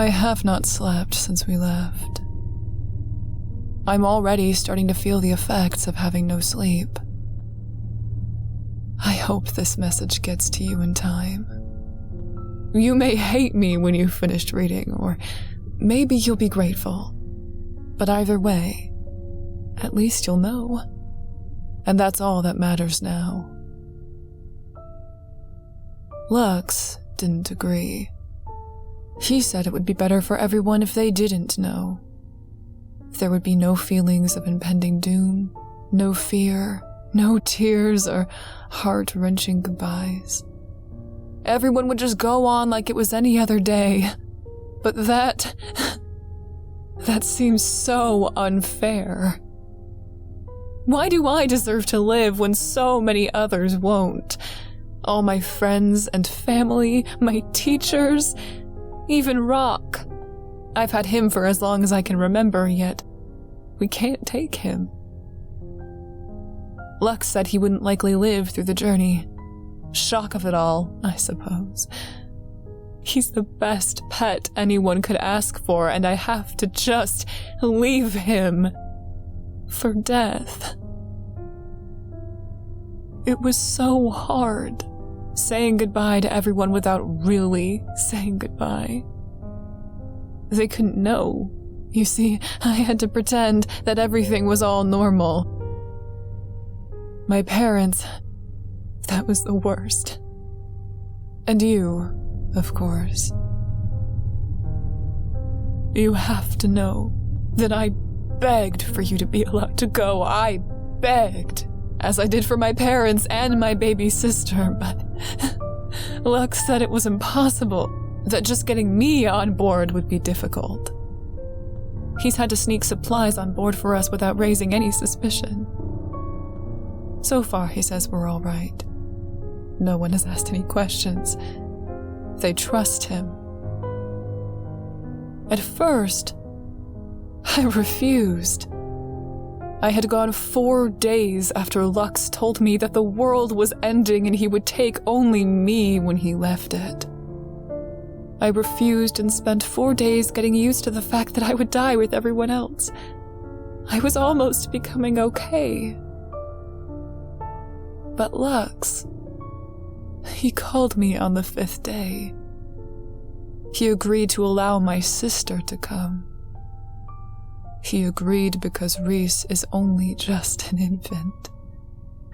I have not slept since we left. I'm already starting to feel the effects of having no sleep. I hope this message gets to you in time. You may hate me when you've finished reading, or maybe you'll be grateful. But either way, at least you'll know. And that's all that matters now. Lux didn't agree. He said it would be better for everyone if they didn't know. There would be no feelings of impending doom, no fear, no tears or heart-wrenching goodbyes. Everyone would just go on like it was any other day. But that seems so unfair. Why do I deserve to live when so many others won't? All my friends and family, my teachers, even Rock. I've had him for as long as I can remember, yet we can't take him. Lux said he wouldn't likely live through the journey. Shock of it all, I suppose. He's the best pet anyone could ask for, and I have to just leave him for death. It was so hard, saying goodbye to everyone without really saying goodbye. They couldn't know. You see, I had to pretend that everything was all normal. My parents, that was the worst. And you, of course. You have to know that I begged for you to be allowed to go. I begged, as I did for my parents and my baby sister, but Lux said it was impossible, that just getting me on board would be difficult. He's had to sneak supplies on board for us without raising any suspicion. So far, he says we're all right. No one has asked any questions. They trust him. At first, I refused. I had gone 4 days after Lux told me that the world was ending and he would take only me when he left it. I refused and spent 4 days getting used to the fact that I would die with everyone else. I was almost becoming okay. But Lux, he called me on the 5th day. He agreed to allow my sister to come. He agreed because Reese is only just an infant.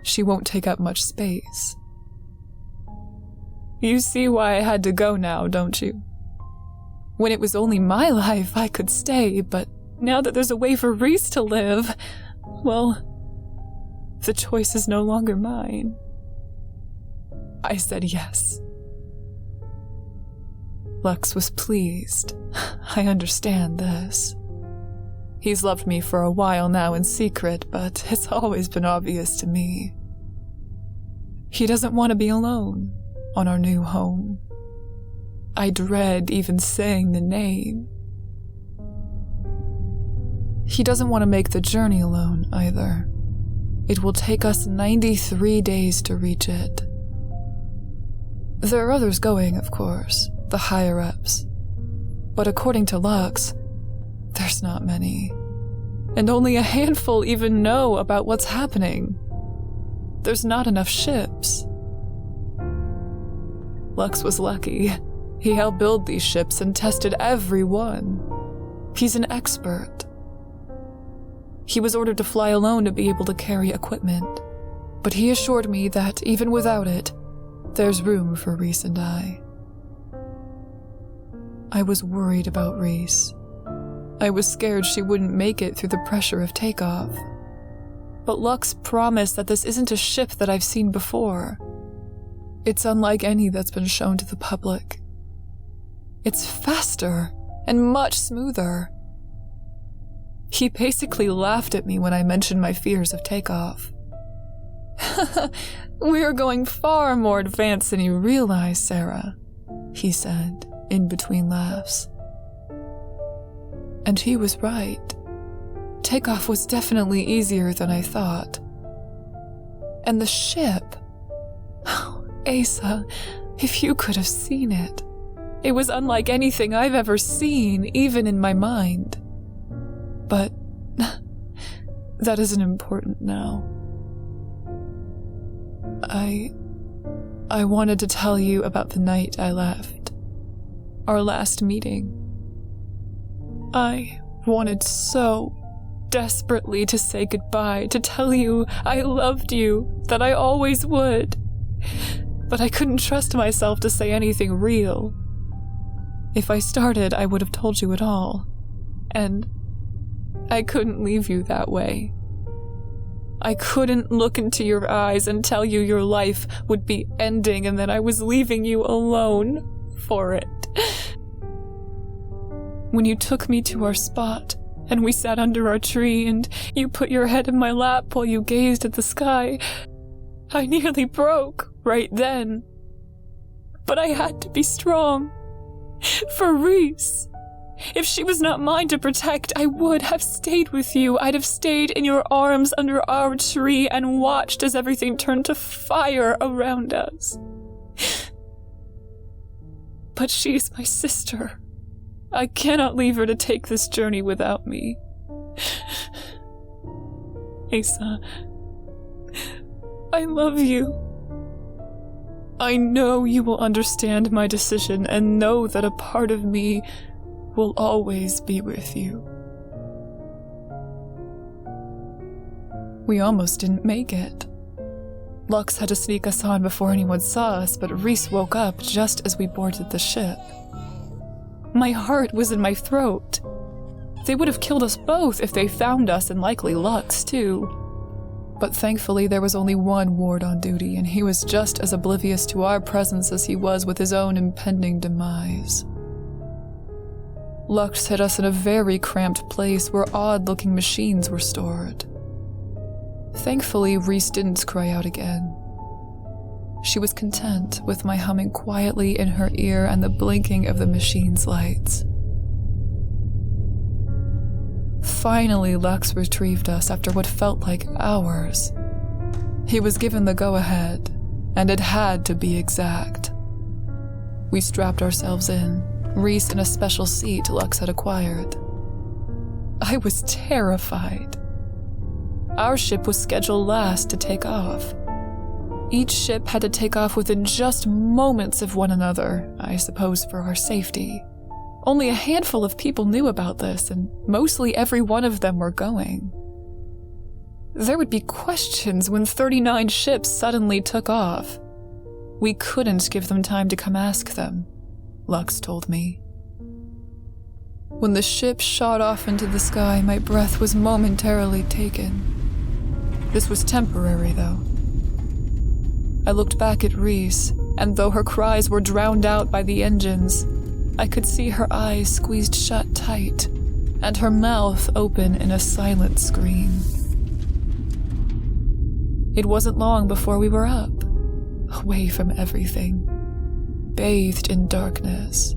She won't take up much space. You see why I had to go now, don't you? When it was only my life, I could stay, but now that there's a way for Reese to live, well, the choice is no longer mine. I said yes. Lux was pleased. I understand this. He's loved me for a while now in secret, but it's always been obvious to me. He doesn't want to be alone on our new home. I dread even saying the name. He doesn't want to make the journey alone, either. It will take us 93 days to reach it. There are others going, of course, the higher-ups. But according to Lux, there's not many. And only a handful even know about what's happening. There's not enough ships. Lux was lucky. He helped build these ships and tested every one. He's an expert. He was ordered to fly alone to be able to carry equipment, but he assured me that even without it, there's room for Reese and I. I was worried about Reese. I was scared she wouldn't make it through the pressure of takeoff. But Lux promised that this isn't a ship that I've seen before. It's unlike any that's been shown to the public. It's faster and much smoother. He basically laughed at me when I mentioned my fears of takeoff. We're going far more advanced than you realize, Sarah, he said, in between laughs. And he was right. Takeoff was definitely easier than I thought. And the ship... Oh, Asa, if you could have seen it. It was unlike anything I've ever seen, even in my mind. But that isn't important now. I wanted to tell you about the night I left. Our last meeting. I wanted so desperately to say goodbye, to tell you I loved you, that I always would. But I couldn't trust myself to say anything real. If I started, I would have told you it all. And I couldn't leave you that way. I couldn't look into your eyes and tell you your life would be ending and that I was leaving you alone for it. When you took me to our spot, and we sat under our tree, and you put your head in my lap while you gazed at the sky, I nearly broke right then. But I had to be strong. For Reese. If she was not mine to protect, I would have stayed with you. I'd have stayed in your arms under our tree and watched as everything turned to fire around us. But she's my sister. I cannot leave her to take this journey without me. Asa, I love you. I know you will understand my decision and know that a part of me will always be with you. We almost didn't make it. Lux had to sneak us on before anyone saw us, but Reese woke up just as we boarded the ship. My heart was in my throat. They would have killed us both if they found us, and likely Lux too. But thankfully there was only one ward on duty, and he was just as oblivious to our presence as he was with his own impending demise. Lux hid us in a very cramped place where odd-looking machines were stored. Thankfully, Reese didn't cry out again. She was content with my humming quietly in her ear and the blinking of the machine's lights. Finally, Lux retrieved us after what felt like hours. He was given the go-ahead, and it had to be exact. We strapped ourselves in, Reese in a special seat Lux had acquired. I was terrified. Our ship was scheduled last to take off. Each ship had to take off within just moments of one another, I suppose for our safety. Only a handful of people knew about this, and mostly every one of them were going. There would be questions when 39 ships suddenly took off. We couldn't give them time to come ask them, Lux told me. When the ship shot off into the sky, my breath was momentarily taken. This was temporary, though. I looked back at Reese, and though her cries were drowned out by the engines, I could see her eyes squeezed shut tight, and her mouth open in a silent scream. It wasn't long before we were up, away from everything, bathed in darkness.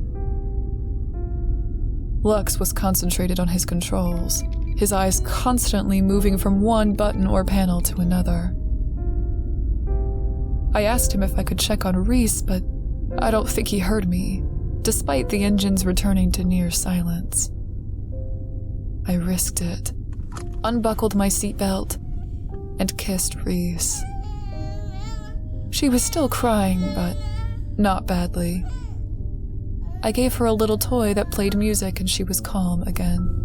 Lux was concentrated on his controls, his eyes constantly moving from one button or panel to another. I asked him if I could check on Reese, but I don't think he heard me, despite the engines returning to near silence. I risked it, unbuckled my seatbelt, and kissed Reese. She was still crying, but not badly. I gave her a little toy that played music and she was calm again.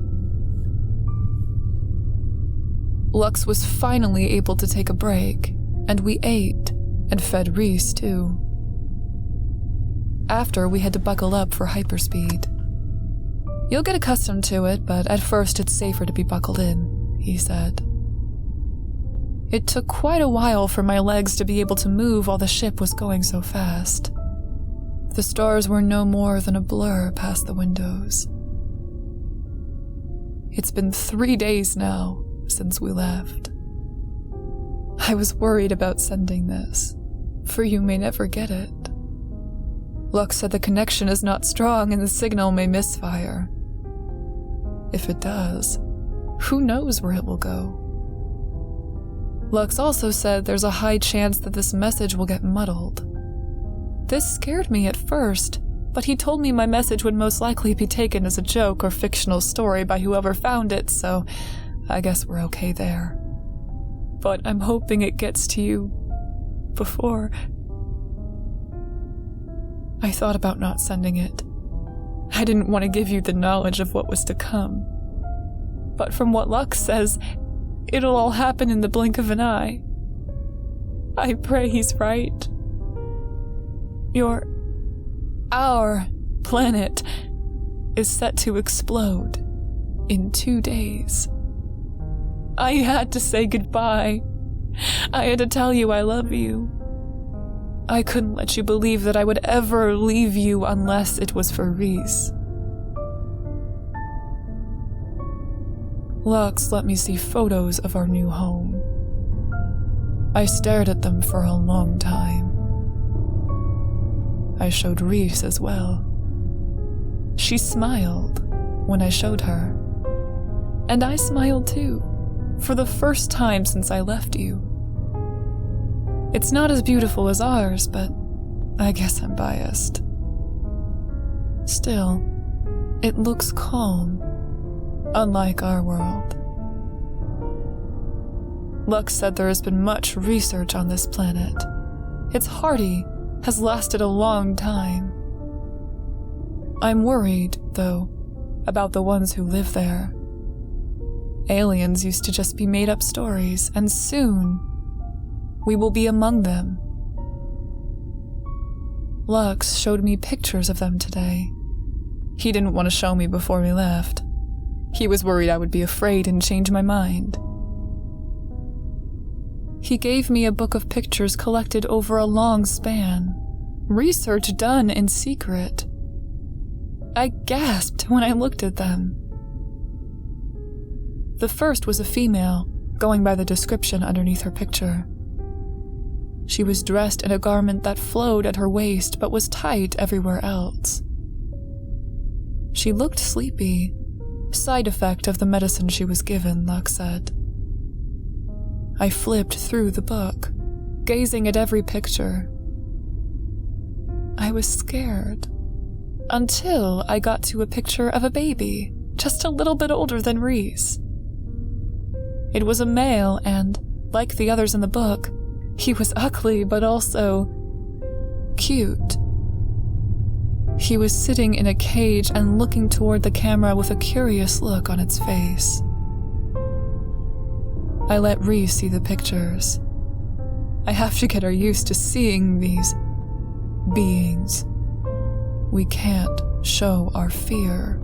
Lux was finally able to take a break, and we ate, and fed Reese too. After, we had to buckle up for hyperspeed. You'll get accustomed to it, but at first it's safer to be buckled in, he said. It took quite a while for my legs to be able to move while the ship was going so fast. The stars were no more than a blur past the windows. It's been 3 days now since we left. I was worried about sending this, for you may never get it. Lux said the connection is not strong and the signal may misfire. If it does, who knows where it will go? Lux also said there's a high chance that this message will get muddled. This scared me at first, but he told me my message would most likely be taken as a joke or fictional story by whoever found it, so I guess we're okay there. But I'm hoping it gets to you before. I thought about not sending it. I didn't want to give you the knowledge of what was to come. But from what Lux says, it'll all happen in the blink of an eye. I pray he's right. Our planet is set to explode in 2 days. I had to say goodbye. I had to tell you I love you. I couldn't let you believe that I would ever leave you unless it was for Reese. Lux let me see photos of our new home. I stared at them for a long time. I showed Reese as well. She smiled when I showed her. And I smiled too, for the first time since I left you. It's not as beautiful as ours, but I guess I'm biased. Still, it looks calm, unlike our world. Lux said there has been much research on this planet. Its hardy has lasted a long time. I'm worried, though, about the ones who live there. Aliens used to just be made-up stories, and soon we will be among them. Lux showed me pictures of them today. He didn't want to show me before we left. He was worried I would be afraid and change my mind. He gave me a book of pictures collected over a long span, research done in secret. I gasped when I looked at them. The first was a female, going by the description underneath her picture. She was dressed in a garment that flowed at her waist but was tight everywhere else. She looked sleepy, side effect of the medicine she was given, Lux said. I flipped through the book, gazing at every picture. I was scared, until I got to a picture of a baby, just a little bit older than Reese. It was a male, and, like the others in the book, he was ugly but also cute. He was sitting in a cage and looking toward the camera with a curious look on its face. I let Reese see the pictures. I have to get her used to seeing these beings. We can't show our fear.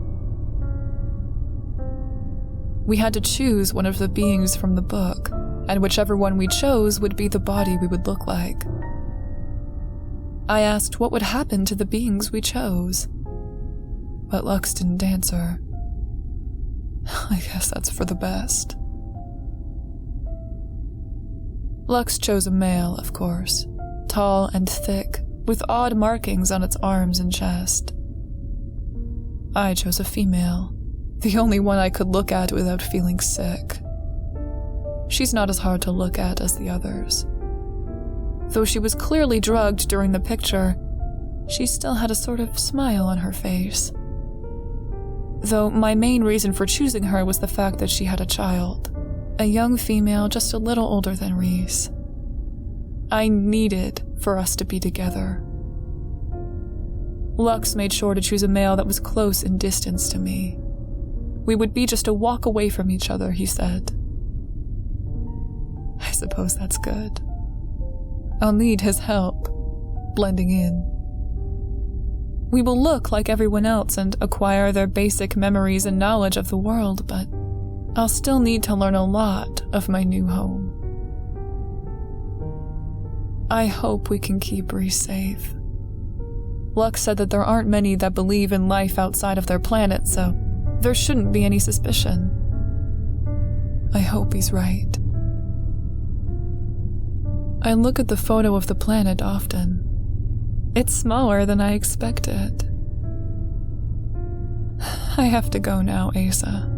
We had to choose one of the beings from the book, and whichever one we chose would be the body we would look like. I asked what would happen to the beings we chose, but Lux didn't answer. I guess that's for the best. Lux chose a male, of course, tall and thick, with odd markings on its arms and chest. I chose a female, the only one I could look at without feeling sick. She's not as hard to look at as the others. Though she was clearly drugged during the picture, she still had a sort of smile on her face. Though my main reason for choosing her was the fact that she had a child, a young female just a little older than Reese. I needed for us to be together. Lux made sure to choose a male that was close in distance to me. We would be just a walk away from each other, he said. I suppose that's good. I'll need his help, blending in. We will look like everyone else and acquire their basic memories and knowledge of the world, but I'll still need to learn a lot of my new home. I hope we can keep Reese safe. Lux said that there aren't many that believe in life outside of their planet, so there shouldn't be any suspicion. I hope he's right. I look at the photo of the planet often. It's smaller than I expected. I have to go now, Asa.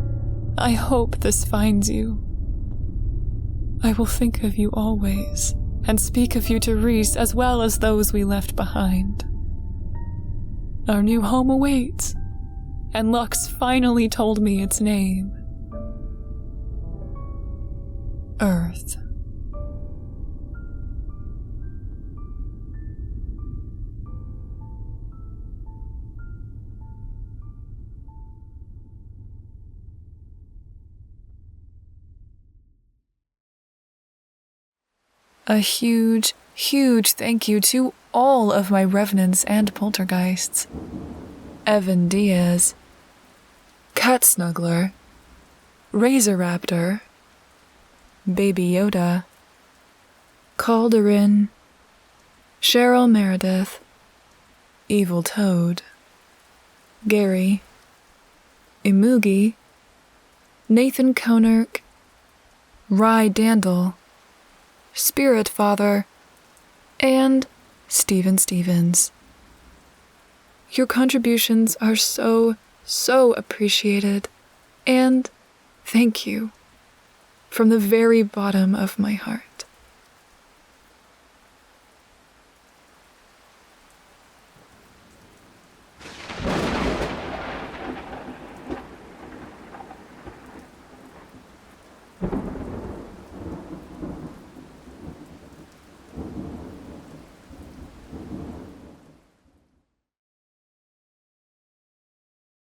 I hope this finds you. I will think of you always, and speak of you to Reese as well as those we left behind. Our new home awaits, and Lux finally told me its name. Earth. A huge, huge thank you to all of my revenants and poltergeists. Evan Diaz, Cat Snuggler, Razor Raptor, Baby Yoda, Calderin, Cheryl Meredith, Evil Toad, Gary, Imugi, Nathan Konerk, Rye Dandel, Spirit Father, and Steven Stevens. Your contributions are so appreciated, and thank you from the very bottom of my heart.